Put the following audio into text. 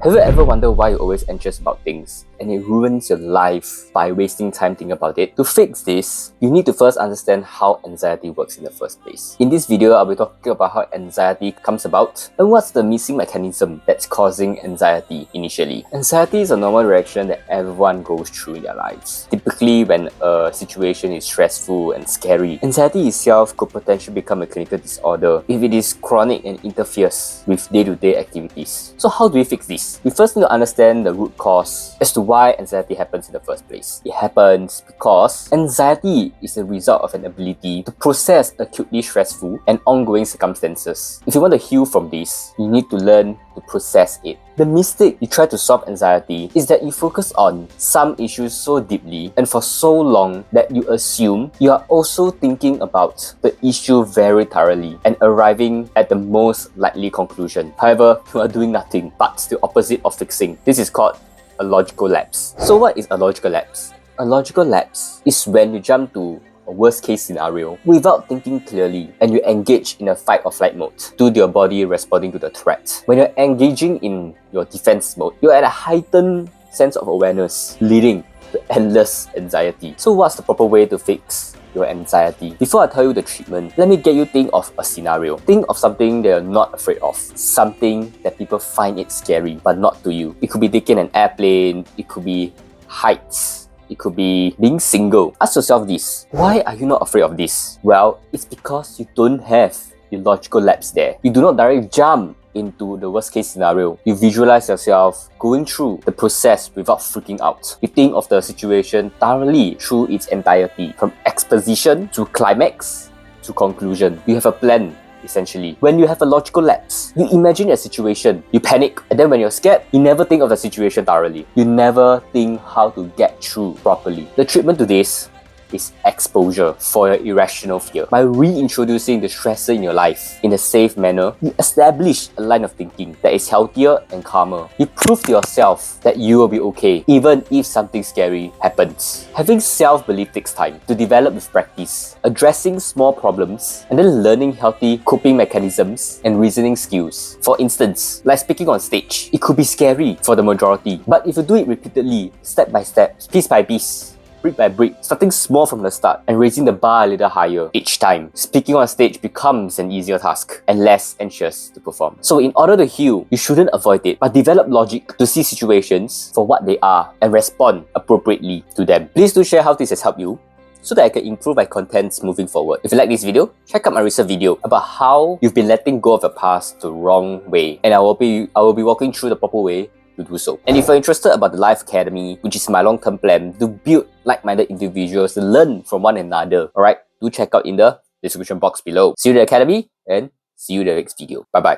Have you ever wondered why you're always anxious about things and it ruins your life by wasting time thinking about it? To fix this, you need to first understand how anxiety works in the first place. In this video, I'll be talking about how anxiety comes about and what's the missing mechanism that's causing anxiety initially. Anxiety is a normal reaction that everyone goes through in their lives. Typically, when a situation is stressful and scary, anxiety itself could potentially become a clinical disorder if it is chronic and interferes with day-to-day activities. So how do we fix this? We first need to understand the root cause as to why anxiety happens in the first place. It happens because anxiety is a result of an ability to process acutely stressful and ongoing circumstances. If you want to heal from this, you need to learn to process it. The mistake you try to solve anxiety is that you focus on some issues so deeply and for so long that you assume you are also thinking about the issue very thoroughly and arriving at the most likely conclusion. However, you are doing nothing but the opposite of fixing. This is called a logical lapse. So what is a logical lapse? A logical lapse is when you jump to a worst case scenario without thinking clearly and you engage in a fight or flight mode due to your body responding to the threat. When you're engaging in your defense mode, you're at a heightened sense of awareness, leading to endless anxiety. So what's the proper way to fix your anxiety? Before I tell you the treatment, let me get you think of a scenario. Think of something that you're not afraid of. Something that people find it scary, but not to you. It could be taking an airplane, it could be heights, it could be being single. Ask yourself this: why are you not afraid of this? Well, it's because you don't have your logical lapse there. You do not directly jump into the worst case scenario. You visualize yourself going through the process without freaking out. You think of the situation thoroughly through its entirety, from exposition to climax to conclusion. You have a plan. Essentially, when you have a logical lapse, you imagine a situation, you panic, and then when you're scared, you never think of the situation thoroughly. You never think how to get through properly. The treatment to this is exposure for your irrational fear. By reintroducing the stressor in your life in a safe manner, you establish a line of thinking that is healthier and calmer. You prove to yourself that you will be okay, even if something scary happens. Having self-belief takes time to develop with practice, addressing small problems, and then learning healthy coping mechanisms and reasoning skills. For instance, like speaking on stage, it could be scary for the majority, but if you do it repeatedly, step by step, piece by piece, brick by brick, starting small from the start and raising the bar a little higher each time, speaking on stage becomes an easier task and less anxious to perform. So in order to heal, you shouldn't avoid it, but develop logic to see situations for what they are and respond appropriately to them. Please do share how this has helped you so that I can improve my contents moving forward. If you like this video, check out my recent video about how you've been letting go of your past the wrong way, and I will be walking through the proper way to do so. And if you're interested about the Life Academy, which is my long-term plan to build like-minded individuals to learn from one another, alright, do check out in the description box below. See you in the Academy and see you in the next video. Bye-bye.